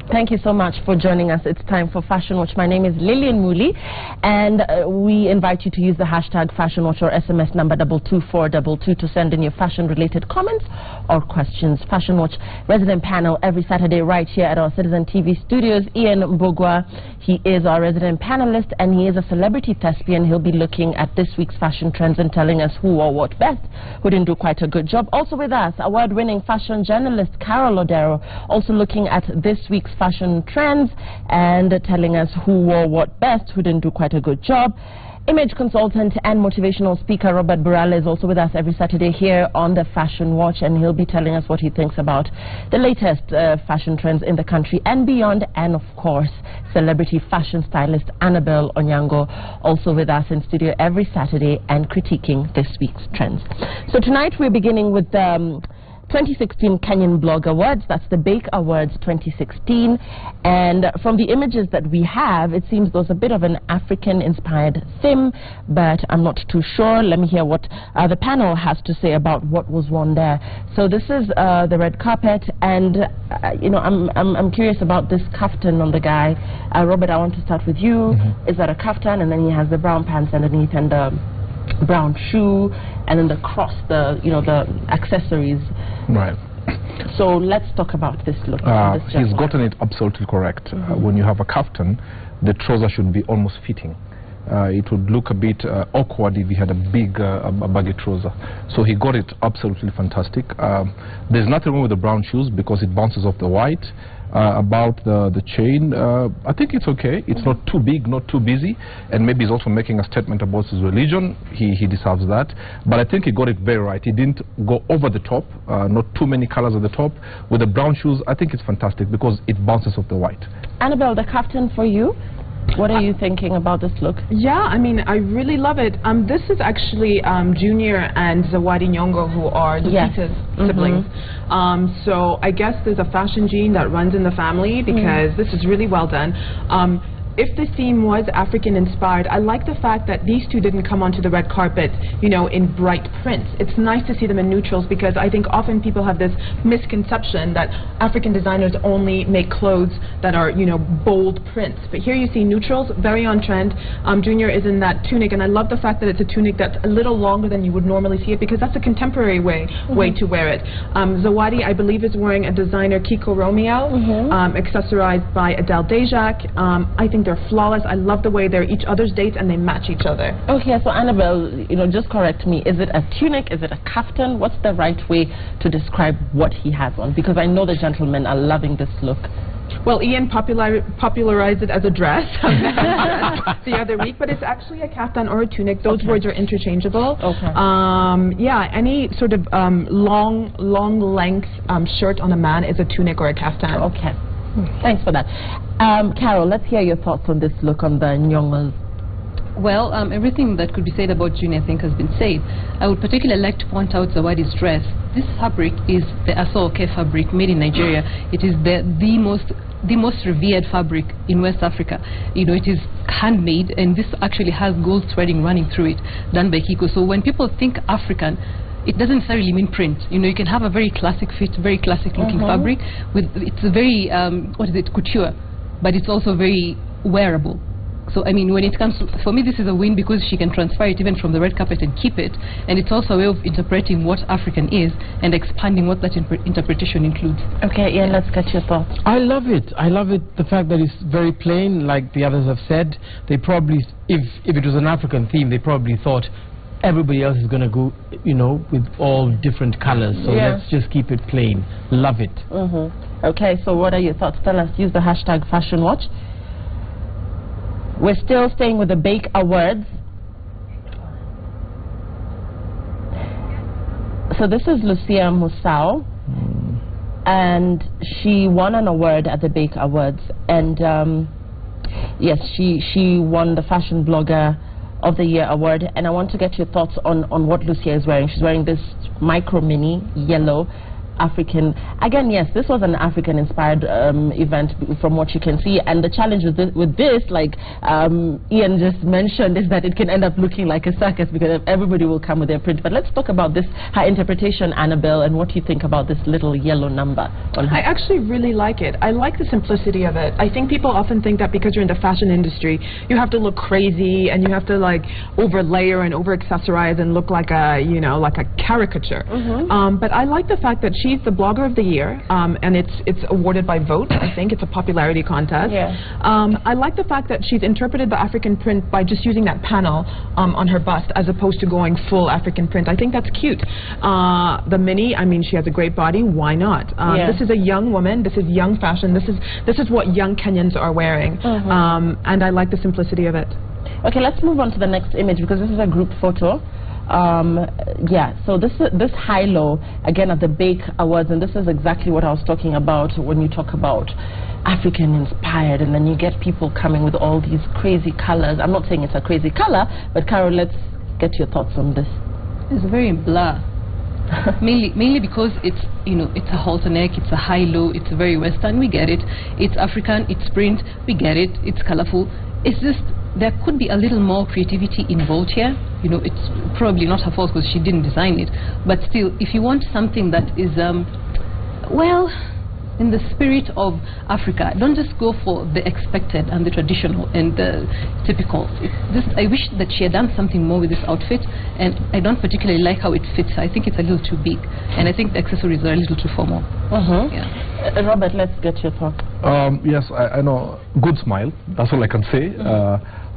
Thank you so much for joining us. It's time for Fashion Watch. My name is Lillian Muli, and we invite you to use the hashtag Fashion Watch or SMS number 22422 to send in your fashion-related comments or questions. Fashion Watch resident panel every Saturday right here at our Citizen TV studios. Ian Mbogwa, he is our resident panelist, and he is a celebrity thespian. He'll be looking at this week's fashion trends and telling us who or what best, who didn't do quite a good job. Also with us, award-winning fashion journalist Carol Odero, also looking at this week's fashion trends and telling us who wore what best, who didn't do quite a good job. Image consultant and motivational speaker Robert Burrell is also with us every Saturday here on the Fashion Watch, and he'll be telling us what he thinks about the latest fashion trends in the country and beyond. And of course, celebrity fashion stylist Annabelle Onyango also with us in studio every Saturday and critiquing this week's trends. So tonight we're beginning with 2016 Kenyan Blog Awards. That's the Bake Awards 2016, and from the images that we have, it seems there's a bit of an African-inspired theme, but I'm not too sure. Let me hear what the panel has to say about what was worn there. So this is the red carpet, and you know, I'm curious about this kaftan on the guy. Robert, I want to start with you. Is that a kaftan? And then he has the brown pants underneath and the brown shoe, and then the cross, the accessories. Right. So let's talk about this look. He's gotten it absolutely correct. When you have a kaftan, the trouser should be almost fitting. It would look a bit awkward if he had a big a baggy trouser. So he got it absolutely fantastic. There's nothing wrong with the brown shoes because it bounces off the white. About the chain, I think it's okay. It's not too big, not too busy, and maybe he's also making a statement about his religion. He deserves that. But I think he got it very right. He didn't go over the top, not too many colors at the top. With the brown shoes, I think it's fantastic because it bounces off the white. Annabelle, the kaftan for you? What are you thinking about this look? Yeah, I mean, I really love it. This is actually Junior and Zawadi Nyong'o, who are Lupita's siblings. So I guess there's a fashion gene that runs in the family because this is really well done. If the theme was African-inspired, I like the fact that these two didn't come onto the red carpet, you know, in bright prints. It's nice to see them in neutrals because I think often people have this misconception that African designers only make clothes that are, you know, bold prints. But here you see neutrals, very on trend. Junior is in that tunic, and I love the fact that it's a tunic that's a little longer than you would normally see it because that's a contemporary way to wear it. Zawadi, I believe, is wearing a designer Kiko Romeo, accessorized by Adele Dejak. I think they're flawless. I love the way they're each other's dates and they match each other. Okay, so Annabelle, you know, just correct me. Is it a tunic? Is it a kaftan? What's the right way to describe what he has on? Because I know the gentlemen are loving this look. Well, Ian popularized it as a dress the other week, but it's actually a kaftan or a tunic. Those words are interchangeable. Yeah, any sort of long length shirt on a man is a tunic or a kaftan. Okay. Thanks for that. Carol, let's hear your thoughts on this look on the Nyong'os. Well, everything that could be said about Junior, I think, has been said. I would particularly like to point out Zawadi's dress. This fabric is the Aso-Oke fabric made in Nigeria. It is the most revered fabric in West Africa. You know, it is handmade, and this actually has gold threading running through it, done by Kiko. So when people think African, it doesn't necessarily mean print. You know, you can have a very classic fit, very classic looking fabric. It's a very, couture, but it's also very wearable. So, I mean, when it comes to, for me, this is a win because she can transfer it even from the red carpet and keep it. And it's also a way of interpreting what African is and expanding what that interpretation includes. Okay, Ian, let's get your thoughts. I love it. I love it, the fact that it's very plain, like the others have said. They probably, if it was an African theme, they probably thought everybody else is going to go, you know, with all different colors. So let's just keep it plain. Love it. Okay, so what are your thoughts? Tell us. Use the hashtag Fashion Watch. We're still staying with the Bake Awards. So this is Lucia Musau, and she won an award at the Bake Awards. And yes, she won the Fashion Blogger of the Year award. And I want to get your thoughts on what Lucia is wearing. She's wearing this micro mini yellow African. Again, yes, this was an African-inspired event from what you can see. And the challenge with this, like Ian just mentioned, is that it can end up looking like a circus because everybody will come with their print. But let's talk about this, her interpretation, Annabelle, and what you think about this little yellow number on her. I actually really like it. I like the simplicity of it. I think people often think that because you're in the fashion industry, you have to look crazy and you have to like over-layer and over-accessorize and look like a, you know, like a caricature. But I like the fact that she's the blogger of the year, and it's awarded by vote. I think it's a popularity contest. I like the fact that she's interpreted the African print by just using that panel on her bust as opposed to going full African print. I think that's cute. The mini, I mean, she has a great body. Why not? This is a young woman. This is young fashion. This is what young Kenyans are wearing, and I like the simplicity of it. Okay, let's move on to the next image because this is a group photo. Yeah, so this high-low, again, at the Bake Awards, and this is exactly what I was talking about when you talk about African-inspired, and then you get people coming with all these crazy colors. I'm not saying it's a crazy color, but Carol, let's get your thoughts on this. It's very blur. mainly because it's, you know, it's a halter neck, it's a high-low, it's very Western, we get it. It's African, it's print, we get it, it's colorful. It's just, there could be a little more creativity involved here. You know, it's probably not her fault because she didn't design it. But still, if you want something that is, well, in the spirit of Africa, don't just go for the expected and the traditional and the typical. I wish that she had done something more with this outfit, and I don't particularly like how it fits. I think it's a little too big, and I think the accessories are a little too formal. Robert, let's get your thought. Yes, I know. Good smile. That's all I can say.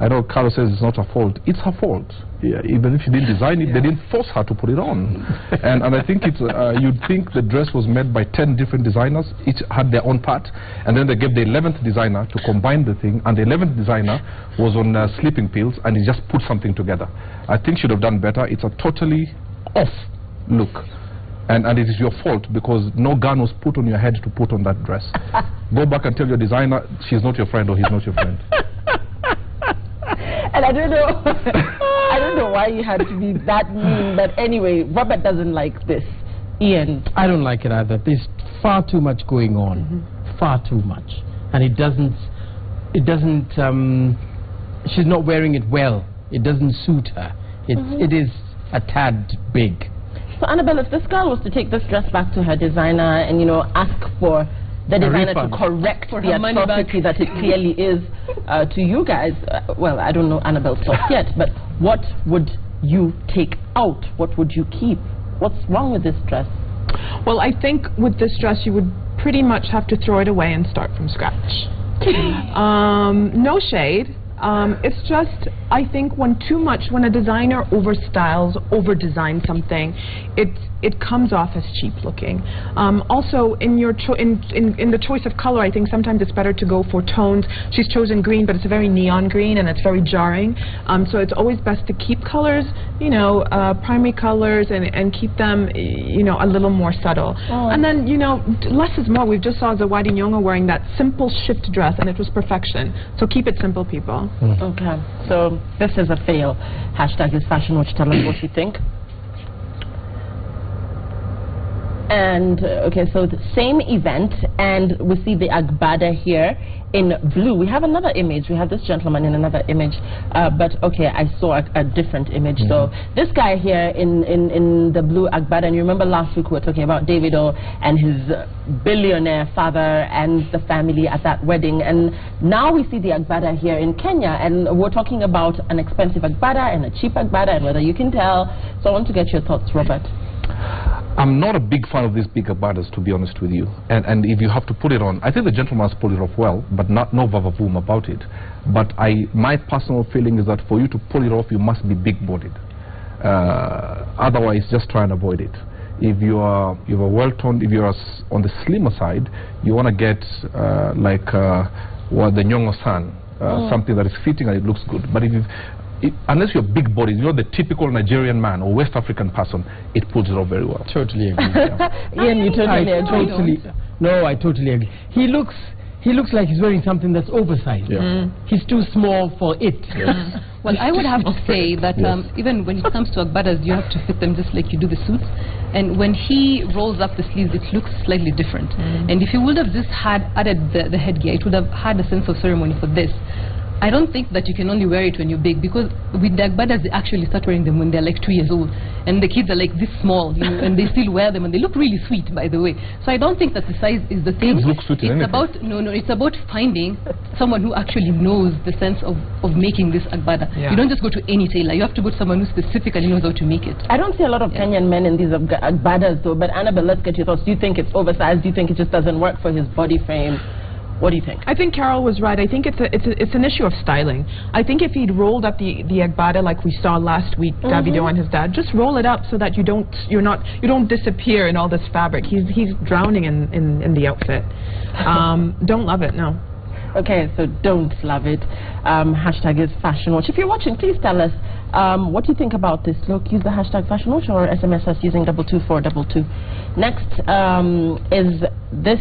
I know Carol says it's not her fault. It's her fault. Yeah, even if she didn't design it, they didn't force her to put it on. and I think it's, you'd think the dress was made by 10 different designers. Each had their own part. And then they gave the 11th designer to combine the thing. And the 11th designer was on sleeping pills, and he just put something together. I think she should have done better. It's a totally off look. And it is your fault because no gun was put on your head to put on that dress. Go back and tell your designer she's not your friend or he's not your friend. And I don't know, I don't know why you had to be that mean, but anyway, Robert doesn't like this. Ian? I don't like it either. There's far too much going on, far too much, and it doesn't, she's not wearing it well. It doesn't suit her. It is a tad big. So Annabelle, if this girl was to take this dress back to her designer and, you know, ask for the designer to correct the atrocity that it clearly is to you guys, well, I don't know Annabelle's thoughts yet, but what would you take out? What would you keep? What's wrong with this dress? Well, I think with this dress you would pretty much have to throw it away and start from scratch. No shade. It's just, I think when a designer overstyles, overdesigns something, it comes off as cheap looking. Also, in the choice of color, I think sometimes it's better to go for tones. She's chosen green, but it's a very neon green and it's very jarring. So it's always best to keep colors, you know, primary colors, and keep them, you know, a little more subtle. And then, you know, less is more. We just saw Zawadi Nyong'o wearing that simple shift dress, and it was perfection. So keep it simple, people. Okay, so this is a fail. Hashtag is Fashion Watch. Tell us what you think. And okay, so the same event, and we see the Agbada here in blue. We have another image. We have this gentleman in another image, but okay, I saw a different image. So this guy here in the blue Agbada, and you remember last week we were talking about Davido and his billionaire father and the family at that wedding, and now we see the Agbada here in Kenya, and we're talking about an expensive Agbada and a cheap Agbada, and whether you can tell. So I want to get your thoughts, Robert. I'm not a big fan of these big Agbadas, to be honest with you. And if you have to put it on, I think the gentleman has pulled it off well, but no vava-boom about it. But my personal feeling is that for you to pull it off, you must be big-bodied. Otherwise, just try and avoid it. If you are well-toned, if you are on the slimmer side, you want to get like what the Nyong'o-san, something that is fitting and it looks good. But unless you're big bodied, you're the typical Nigerian man or West African person, it pulls it off very well. Totally agree. Ian, you totally agree? No, I totally agree. He looks like he's wearing something that's oversized. He's too small for it. Well, I would have to say that even when it comes to agbadas, you have to fit them just like you do the suits. And when he rolls up the sleeves, it looks slightly different. And if you would have just added the headgear, it would have had a sense of ceremony for this. I don't think that you can only wear it when you're big, because with the agbadas, they actually start wearing them when they're like 2 years old. And the kids are like this small, you know, and they still wear them, and they look really sweet, by the way. So I don't think that the size is the same. Kids look sweet in anything. It's about finding someone who actually knows the sense of making this agbada. You don't just go to any tailor. You have to go to someone who specifically knows how to make it. I don't see a lot of Kenyan men in these agbadas, though. But Annabelle, let's get your thoughts. Do you think it's oversized? Do you think it just doesn't work for his body frame? What do you think? I think Carol was right. I think it's an issue of styling. I think if he'd rolled up the agbada like we saw last week, Davido and his dad, just roll it up so that you don't disappear in all this fabric. He's drowning in the outfit. Don't love it, no. Okay, so don't love it. Hashtag is Fashion Watch. If you're watching, please tell us what do you think about this look. Use the hashtag Fashion Watch or SMS us using 22422. Next is this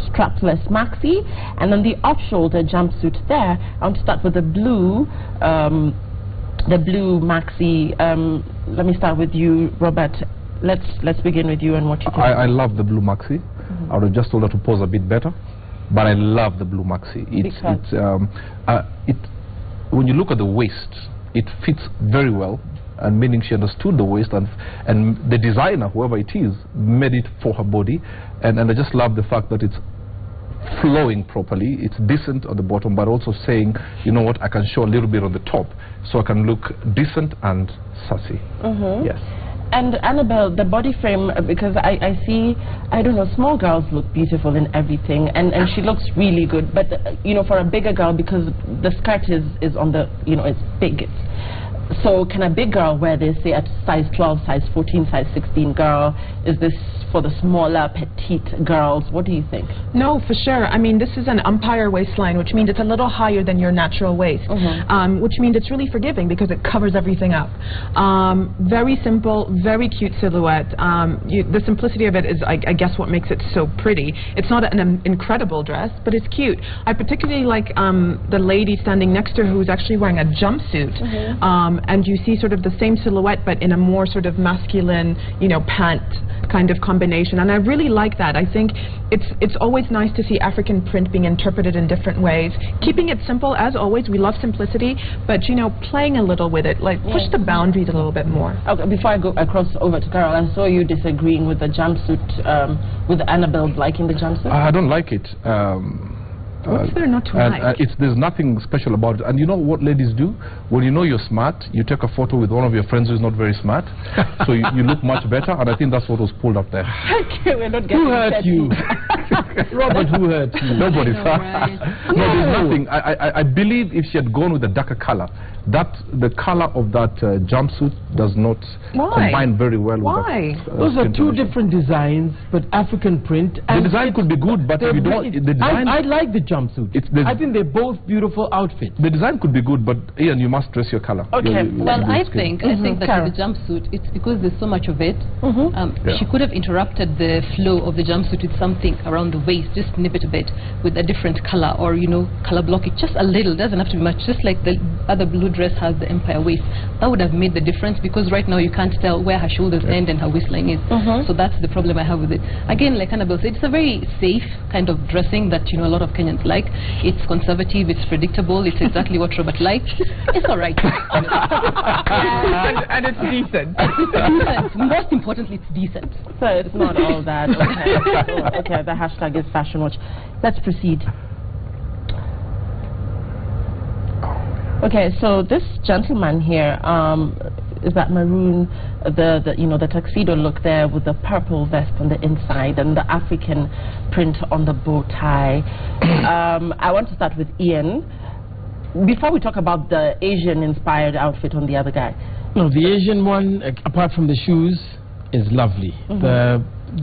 strapless maxi, and then the off-shoulder jumpsuit there. I want to start with the blue maxi. Let me start with you, Robert. Let's begin with you and what you think. I love the blue maxi. I would have just told her to pose a bit better, but I love the blue maxi. When you look at the waist, it fits very well, and meaning she understood the waist, and the designer, whoever it is, made it for her body, and I just love the fact that it's flowing properly. It's decent on the bottom, but also saying, you know what, I can show a little bit on the top, so I can look decent and sassy. Yes. And Annabelle, the body frame, because I see, I don't know, small girls look beautiful in everything, and she looks really good, but you know, for a bigger girl, because the skirt is on the, you know, it's big. So can a big girl wear this, say at size 12, size 14, size 16 girl? Is this for the smaller, petite girls? What do you think? No, for sure. I mean, this is an umpire waistline, which means it's a little higher than your natural waist, which means it's really forgiving because it covers everything up. Very simple, very cute silhouette. The simplicity of it is, I guess, what makes it so pretty. It's not an incredible dress, but it's cute. I particularly like the lady standing next to her who's actually wearing a jumpsuit. And you see sort of the same silhouette, but in a more sort of masculine, you know, pant kind of combination. And I really like that. I think it's always nice to see African print being interpreted in different ways. Keeping it simple, as always. We love simplicity, but, you know, playing a little with it, like push the boundaries a little bit more. Okay, before I go across over to Carol, I saw you disagreeing with the jumpsuit, with Annabelle liking the jumpsuit. I don't like it. What's there not to like? There's nothing special about it. And you know what ladies do? When you know you're smart, you take a photo with one of your friends who's not very smart, so you look much better, and I think that's what was pulled up there. Okay, we're not getting who hurt you? Robert, who hurt you? Nobody. No, there's nothing. I believe if she had gone with a darker color, the color of that jumpsuit does not combine very well with that. Those are two different designs, but African print. The design could be good, but if you don't, the design... I like the jumpsuit. I think they're both beautiful outfits. The design could be good, but Ian, you must dress your color. Okay. Well, I think that with the jumpsuit, it's because there's so much of it. She could have interrupted the flow of the jumpsuit with something around the waist, just nip it a bit with a different color, or, you know, color block it just a little. Doesn't have to be much. Just like the other blue dress has the empire waist, that would have made the difference, because right now you can't tell where her shoulders end and her waistline is. So that's the problem I have with it. Again, like Annabelle said, it's a very safe kind of dressing that, you know, a lot of Kenyans like. It's conservative, it's predictable, it's exactly what Robert likes. It's all right. and it's decent. It's decent. Most importantly, it's decent. So it's not all that. Okay. Okay, the hashtag is Fashion Watch. Let's proceed. Okay, so this gentleman here, is that maroon, the tuxedo look there with the purple vest on the inside and the African print on the bow tie. I want to start with Ian. Before we talk about the Asian-inspired outfit on the other guy. No, the Asian one, apart from the shoes, is lovely.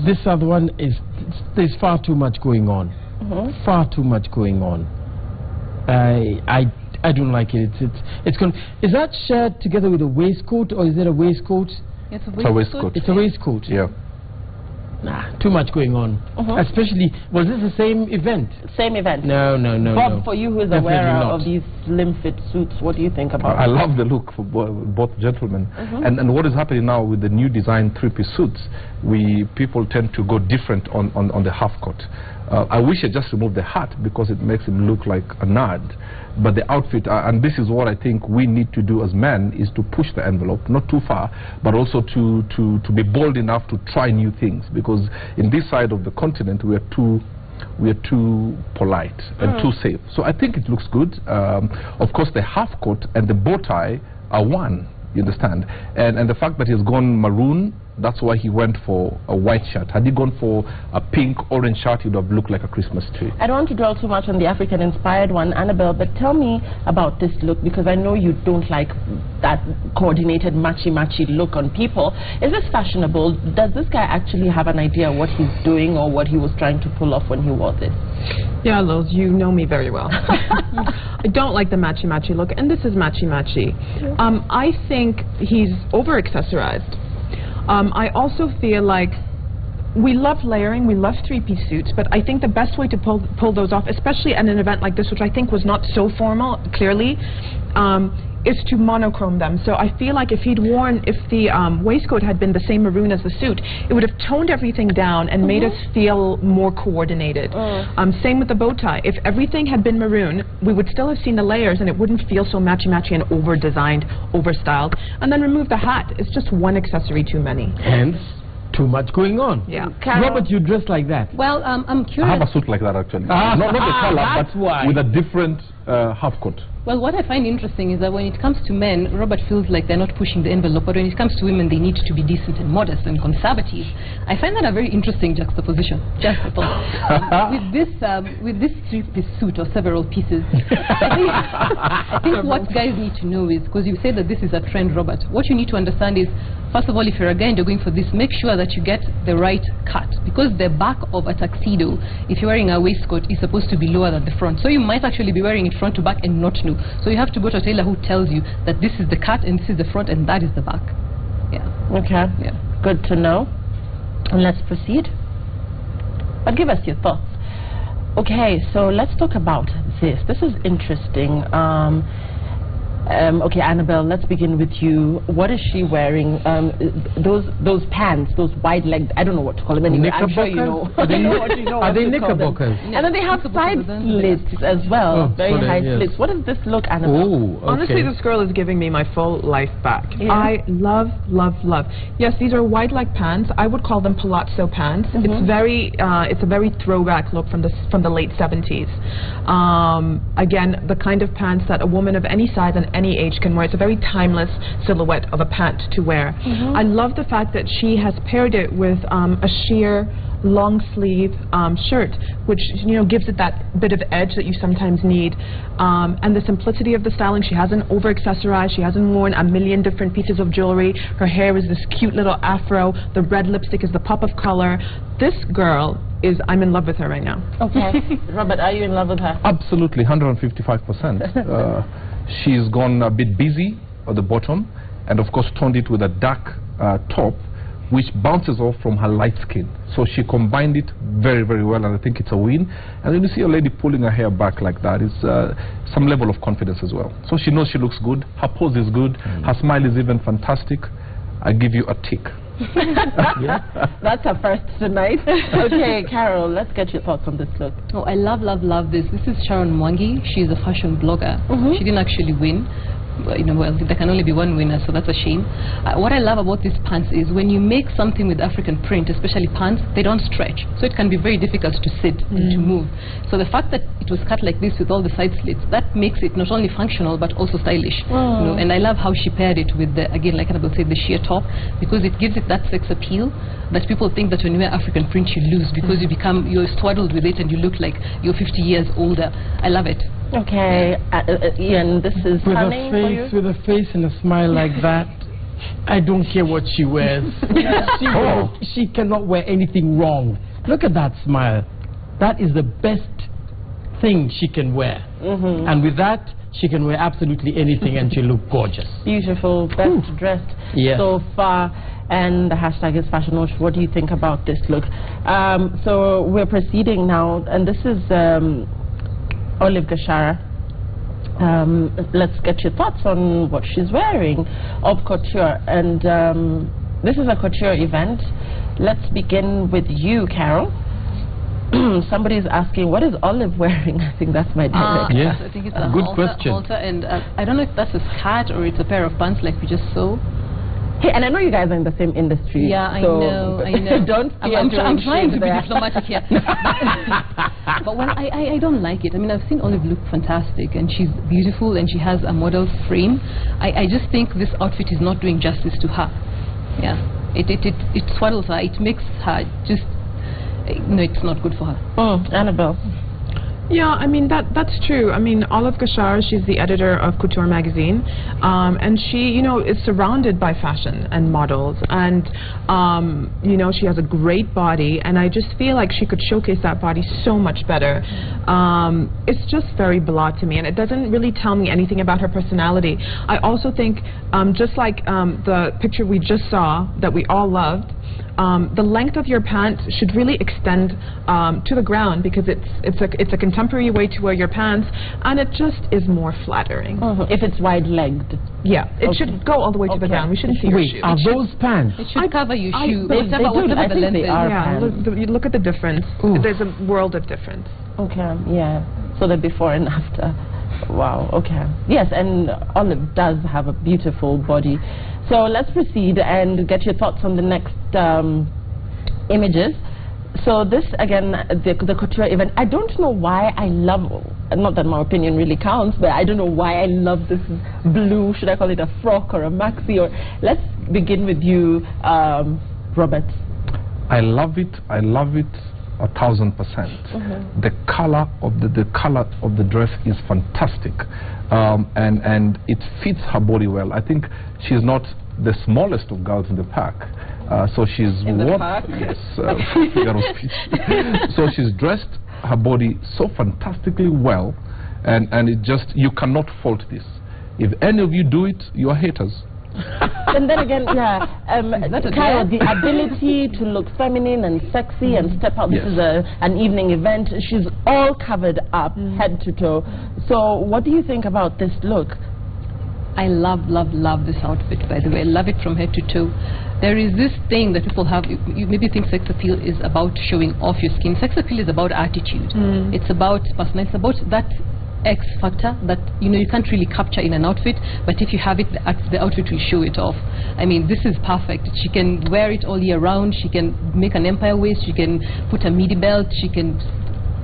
This other one there's far too much going on. Far too much going on. I don't like it. Is that shirt together with a waistcoat, or is it a waistcoat? It's a waistcoat. It's a waistcoat. Yeah. Nah, too much going on. Especially, was this the same event? Same event. No. Bob, for you who is Definitely aware not. of these slim fit suits, what do you think about I love the look for both gentlemen. And what is happening now with the new design three-piece suits, people tend to go different on the half coat. I wish I just removed the hat because it makes him look like a nerd. But the outfit, and this is what I think we need to do as men, is to push the envelope, not too far, but also to be bold enough to try new things. Because in this side of the continent, we are too polite and too safe. So I think it looks good. Of course, the half coat and the bow tie are one. You understand? And the fact that he's gone maroon, that's why he went for a white shirt. Had he gone for a pink, orange shirt, he would have looked like a Christmas tree. I don't want to dwell too much on the African-inspired one, Annabelle, but tell me about this look, because I know you don't like that coordinated matchy-matchy look on people. Is this fashionable? Does this guy actually have an idea what he's doing or what he was trying to pull off when he wore this? Yeah, Lils, you know me very well. I don't like the matchy-matchy look, and this is matchy-matchy. I think he's over-accessorized. I also feel like we love layering, we love three-piece suits, but I think the best way to pull those off, especially at an event like this, which I think was not so formal, clearly, is to monochrome them. So I feel like if the waistcoat had been the same maroon as the suit, it would have toned everything down and made us feel more coordinated. Same with the bow tie. If everything had been maroon, we would still have seen the layers and it wouldn't feel so matchy-matchy and over-designed, over-styled. And then remove the hat. It's just one accessory too many. Hence, too much going on. Yeah. Robert, you dress like that. Well, I'm curious. I have a suit like that, actually. Not the color, but with a different half coat. Well, what I find interesting is that when it comes to men, Robert feels like they're not pushing the envelope, but when it comes to women, they need to be decent and modest and conservative. I find that a very interesting juxtaposition. Just a thought. With this three-piece suit or several pieces, I think what guys need to know is, because you say that this is a trend, Robert, what you need to understand is, first of all, if you're a guy and you're going for this, make sure that you get the right cut, because the back of a tuxedo, if you're wearing a waistcoat, is supposed to be lower than the front. So you might actually be wearing it front to back and not know. So you have to go to a tailor who tells you that this is the cut and this is the front and that is the back. Yeah. Okay. Yeah. Good to know. And let's proceed. But give us your thoughts. Okay, so let's talk about this. This is interesting. Okay, Annabelle, let's begin with you. What is she wearing? Those pants, those wide-legged, I don't know what to call them anyway. I'm sure you know. Are they knickerbockers? And then they have side slits as well, very high slits. What does this look, Annabelle? Oh, okay. Honestly, this girl is giving me my full life back. Yeah. I love, love, love. Yes, these are wide-leg pants. I would call them Palazzo Pants. It's a very throwback look from the late 70s. Again, the kind of pants that a woman of any size and any age can wear. It's a very timeless silhouette of a pant to wear. I love the fact that she has paired it with a sheer long sleeve shirt, which gives it that bit of edge that you sometimes need, and the simplicity of the styling. She hasn't over accessorized, she hasn't worn a million different pieces of jewelry. Her hair is this cute little afro, the red lipstick is the pop of color. This girl I'm in love with her right now. Okay. Robert, are you in love with her? Absolutely, 155%. She's gone a bit busy at the bottom and of course toned it with a dark top which bounces off from her light skin. So she combined it very, very well, and I think it's a win. And when you see a lady pulling her hair back like that, it's some level of confidence as well. So she knows she looks good, her pose is good, her smile is even fantastic. I give you a tick. That's a first tonight. Okay, Carol, let's get your thoughts on this look. Oh, I love, love, love this. This is Sharon Monkey. She's a fashion blogger. She didn't actually win. Well, there can only be one winner, so that's a shame. What I love about these pants is when you make something with African print, especially pants, they don't stretch. So it can be very difficult to sit and to move. So the fact that it was cut like this with all the side slits, that makes it not only functional but also stylish. And I love how she paired it with, again, like Annabelle said, the sheer top, because it gives it that sex appeal that people think that when you wear African print you lose, because you're swaddled with it and you look like you're 50 years older. I love it. Okay, Ian, this is stunning for you? With a face and a smile like that, I don't care what she wears. She cannot wear anything wrong. Look at that smile. That is the best thing she can wear. And with that, she can wear absolutely anything and she'll look gorgeous. Beautiful, best dressed so far. And the hashtag is Fashion Watch. What do you think about this look? So we're proceeding now, and this is Olive Gashara. Let's get your thoughts on what she's wearing of couture. And this is a couture event. Let's begin with you, Carol. Somebody's asking, what is Olive wearing? I think that's my direct. Yes, I think it's a good question. Halter, and I don't know if that's a skirt or it's a pair of pants like we just saw. Hey, and I know you guys are in the same industry. Yeah, so I know. Don't I'm trying to be diplomatic here. But when I don't like it. I mean, I've seen Olive look fantastic, and she's beautiful, and she has a model frame. I just think this outfit is not doing justice to her. Yeah, it swaddles her. It makes her just... No, it's not good for her. Annabelle. Yeah, I mean, that's true. I mean, Olive Gashara, she's the editor of Couture magazine, and she, you know, is surrounded by fashion and models, and, you know, she has a great body, and I just feel like she could showcase that body so much better. It's just very blah to me, and it doesn't really tell me anything about her personality. I also think, just like the picture we just saw that we all loved, the length of your pants should really extend to the ground, because it's a contemporary way to wear your pants, and it just is more flattering. If it's wide-legged. Yeah, it should go all the way to the ground. We shouldn't see your shoe. Are those pants? It should cover your shoe. They do. I think they are pants. You look at the difference. There's a world of difference. Okay, yeah. So the before and after. Wow, okay. Yes, and Olive does have a beautiful body. So let's proceed and get your thoughts on the next images. So this, again, the couture event, I don't know why I love, not that my opinion really counts, but I don't know why I love this blue, should I call it a frock or a maxi? Or let's begin with you, Robert. I love it. I love it 1,000%. The color of the dress is fantastic, and it fits her body well. I think she's not the smallest of girls in the pack, so she's yes, figure of speech. So she's dressed her body so fantastically well, and it just, you cannot fault this. If any of you do it, you are haters. And then again, Kyle, the ability to look feminine and sexy and step out. This is an evening event. She's all covered up, head to toe. So what do you think about this look? I love this outfit, by the way. I love it from head to toe. There is this thing that people have, you maybe think sex appeal is about showing off your skin. Sex appeal is about attitude. It's about personality. It's about that X factor that, you know, you can't really capture in an outfit, but if you have it, the outfit will show it off. I mean, this is perfect. She can wear it all year round. She can make an empire waist. She can put a midi belt. She can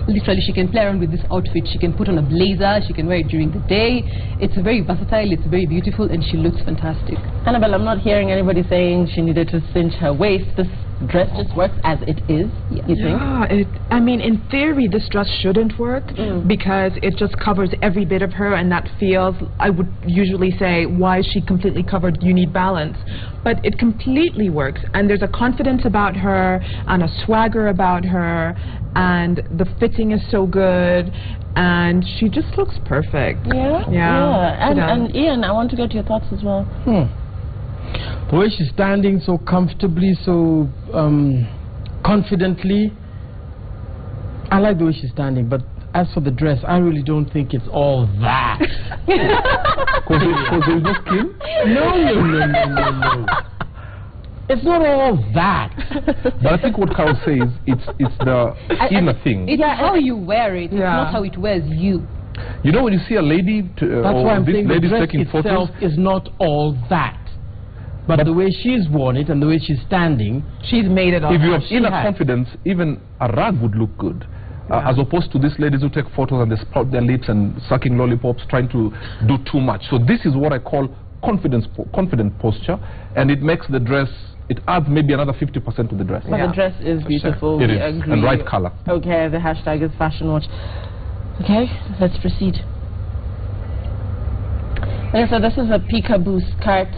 literally, she can play around with this outfit. She can put on a blazer. She can wear it during the day. It's very versatile. It's very beautiful, and she looks fantastic. Annabelle, I'm not hearing anybody saying she needed to cinch her waist. This dress just works as it is, you think? Yeah, I mean, in theory, this dress shouldn't work because it just covers every bit of her, and that feels, I would usually say, why is she completely covered? You need balance. But it completely works, and there's a confidence about her and a swagger about her, and the fitting is so good, and she just looks perfect. Yeah. And Ian, I want to get your thoughts as well. The way she's standing so comfortably, so confidently, I like the way she's standing, but as for the dress, I really don't think it's all that. Because there's no skin? No. It's not all that. But I think what Carol says, it's the inner thing. It's how you wear it. It's not how it wears you. You know, when you see a lady, that's why I'm saying the dress itself is not all that. But the way she's worn it and the way she's standing, she's made it all. If you have inner confidence, even a rag would look good. As opposed to these ladies who take photos and they sprout their lips and sucking lollipops, trying to do too much. So this is what I call confident posture, and it makes the dress, it adds maybe another 50% to the dress. But the dress is beautiful. It is, and right color. Okay, the hashtag is Fashion Watch. Okay, let's proceed. Okay, so this is a peekaboo skirt,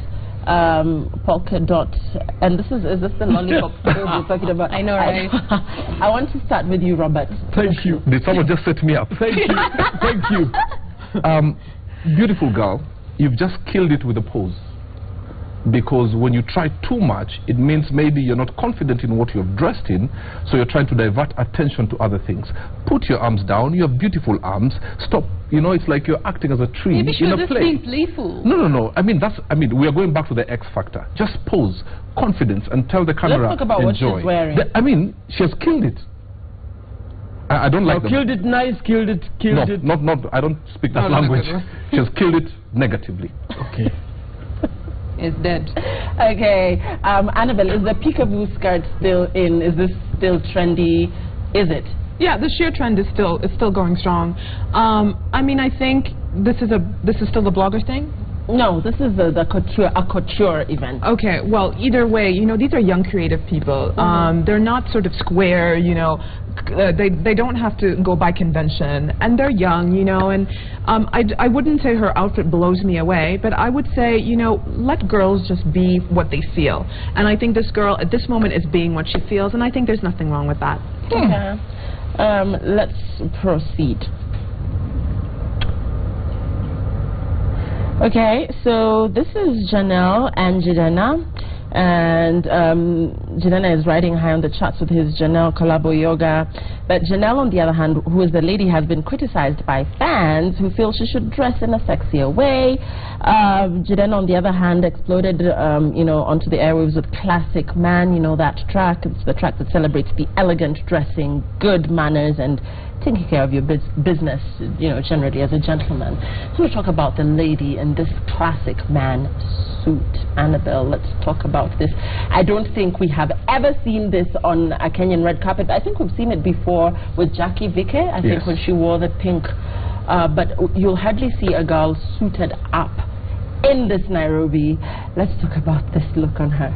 polka dot, and this is this the lollipop you're talking about? I know, right? I want to start with you, Robert. Thank you. Did someone just set me up? Thank you. Thank you. beautiful girl, you've just killed it with a pose. Because when you try too much, it means maybe you're not confident in what you've dressed in, so you're trying to divert attention to other things. Put your arms down. You have beautiful arms. Stop. You know, it's like you're acting as a tree Maybe she in was a just play. being playful. No. I mean, we are going back to the X factor. Just pose, confidence, and tell the camera. Let's talk about enjoy. what she's wearing. I mean, she has killed it. I don't like them. Killed it nice, killed it. Not. I don't speak that language. She has killed it negatively. Okay. It's dead. Okay, Annabelle, is the peekaboo skirt still in? Is this still trendy? Is it? Yeah, the sheer trend is still going strong. I mean, I think this is still the blogger thing. No, this is a couture event. Okay, well, either way, you know, these are young creative people. They're not sort of square, you know, they don't have to go by convention, and they're young, you know, and I wouldn't say her outfit blows me away, but I would say, you know, let girls just be what they feel. And I think this girl at this moment is being what she feels, and I think there's nothing wrong with that. Okay. Let's proceed. Okay, so this is Janelle and Jidena, and Jidena is riding high on the charts with his Janelle Collabo Yoga, but Janelle, on the other hand, who is the lady, has been criticized by fans who feel she should dress in a sexier way. Jidena, on the other hand, exploded you know, onto the airwaves with Classic Man, you know, that track. It's the track that celebrates the elegant dressing, good manners, and taking care of your business, you know, generally as a gentleman. So we'll talk about the lady in this Classic Man suit. Annabelle, let's talk about this. I don't think we have ever seen this on a Kenyan red carpet. I think we've seen it before with Jackie Vike, I think, when she wore the pink. But you'll hardly see a girl suited up in this Nairobi. Let's talk about this look on her.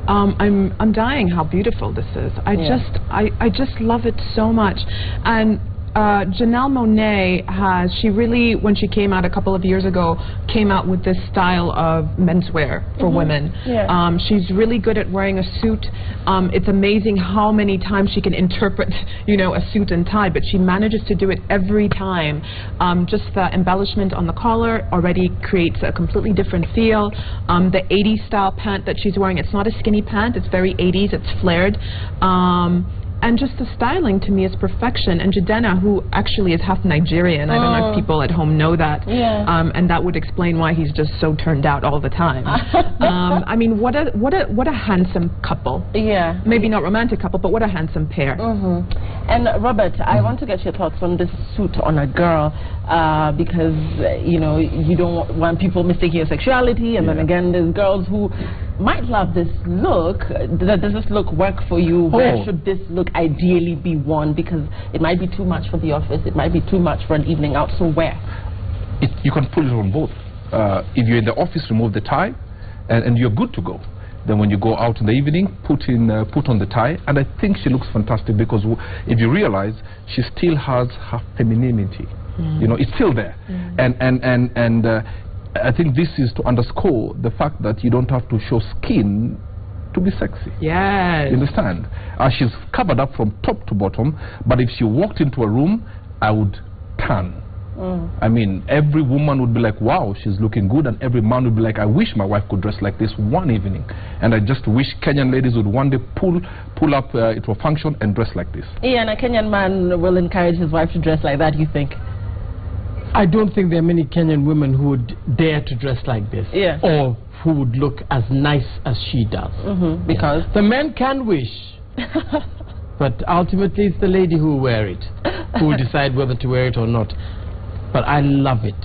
I'm dying how beautiful this is. I just love it so much. And Janelle Monae she really, when she came out a couple of years ago, came out with this style of menswear for women. Yeah. She's really good at wearing a suit. It's amazing how many times she can interpret, you know, a suit and tie, but she manages to do it every time. Just the embellishment on the collar already creates a completely different feel. The 80s style pant that she's wearing, it's not a skinny pant, it's very 80s, it's flared. And just the styling, to me, is perfection. And Jidena, who actually is half Nigerian, I don't know if people at home know that, and that would explain why he's just so turned out all the time. I mean, what a handsome couple. Yeah. Maybe not romantic couple, but what a handsome pair. And Robert, I want to get your thoughts on this suit on a girl, because you know, you don't want people mistaking your sexuality, and then again, there's girls who might love this look. Does this look work for you? Where should this look ideally be worn? Because it might be too much for the office, it might be too much for an evening out, so where? You can put it on both. If you're in the office, remove the tie, and you're good to go. Then when you go out in the evening, put on the tie, and I think she looks fantastic, because if you realize, she still has her femininity. You know, it's still there. And I think this is to underscore the fact that you don't have to show skin to be sexy. Yes. You understand? She's covered up from top to bottom, but if she walked into a room, I would turn. I mean, every woman would be like, wow, she's looking good, and every man would be like, I wish my wife could dress like this one evening. And I just wish Kenyan ladies would one day pull up to a function and dress like this. Yeah, and a Kenyan man will encourage his wife to dress like that, you think? I don't think there are many Kenyan women who would dare to dress like this, or who would look as nice as she does. Because the men can wish, but ultimately it's the lady who will wear it, who will decide whether to wear it or not. But I love it,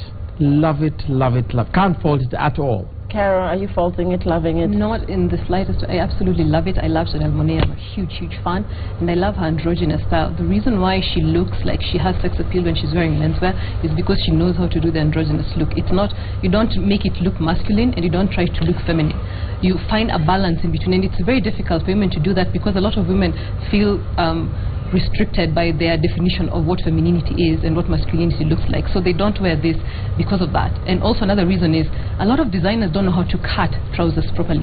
love it, love it, love. Can't fault it at all. Kara, are you faulting it, loving it? Not in the slightest. I absolutely love it. I love Janelle Monae. I'm a huge fan, and I love her androgynous style. The reason why she looks like she has sex appeal when she's wearing menswear is because she knows how to do the androgynous look. It's not, you don't make it look masculine, and you don't try to look feminine. You find a balance in between, and it's very difficult for women to do that, because a lot of women feel restricted by their definition of what femininity is and what masculinity looks like. So they don't wear this because of that. And also another reason is a lot of designers don't know how to cut trousers properly.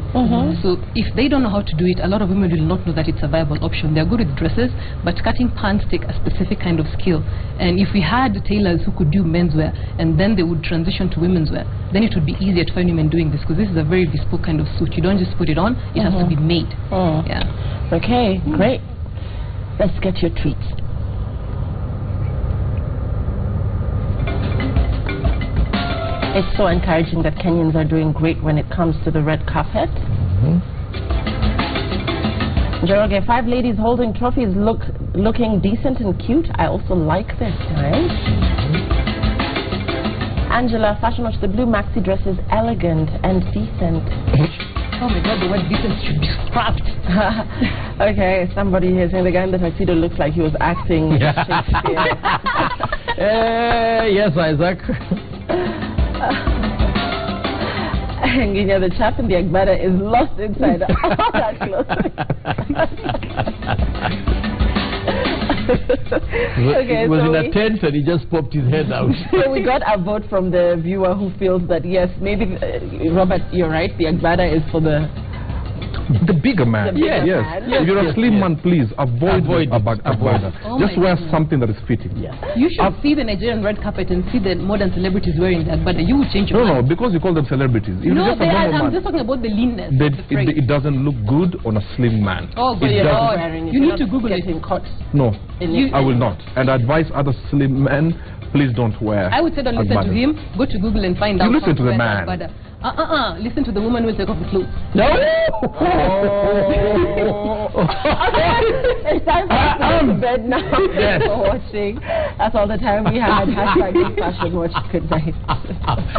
So if they don't know how to do it, a lot of women will not know that it's a viable option. They're good with dresses, but cutting pants take a specific kind of skill. And if we had tailors who could do menswear and then they would transition to women's wear, then it would be easier to find women doing this, because this is a very bespoke kind of suit. You don't just put it on, it has to be made. Yeah. Okay, great. Let's get your treats. It's so encouraging that Kenyans are doing great when it comes to the red carpet. Njoroge, 5 ladies holding trophies looking decent and cute. I also like this, guys. Angela, Fashion Watch, the blue maxi dress is elegant and decent. Oh my God, the word decent should be scrapped. Okay, somebody here saying the guy in the tuxedo looks like he was acting Shakespeare. Yes, Isaac. Nginya, the chap in the Agbada is lost inside all that clothing. Okay, he was so in a tent and he just popped his head out. So we got a vote from the viewer who feels that yes, maybe Robert, you're right, the Agbada is for the bigger man. Yes. If you're a slim man, please avoid a Agbada. Just wear something that is fitting. You should see the Nigerian red carpet and see the modern celebrities wearing the Agbada. You will change your mind. No, because you call them celebrities. If No, just a normal I'm man, just talking about the leanness. it doesn't look good on a slim man. Oh, but you need to Google it. No, I will not. And I advise other slim men, please don't wear I would say don't listen to him. Go to Google and find out. You listen to the man. Listen to the woman who will take off the clothes. No! It's time for us to go to bed now. Yes. For watching. That's all the time we had. Hashtag Fashion Watch. Good night.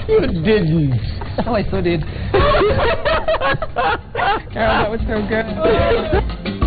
You didn't. Oh, I so did. Carol, that was so good.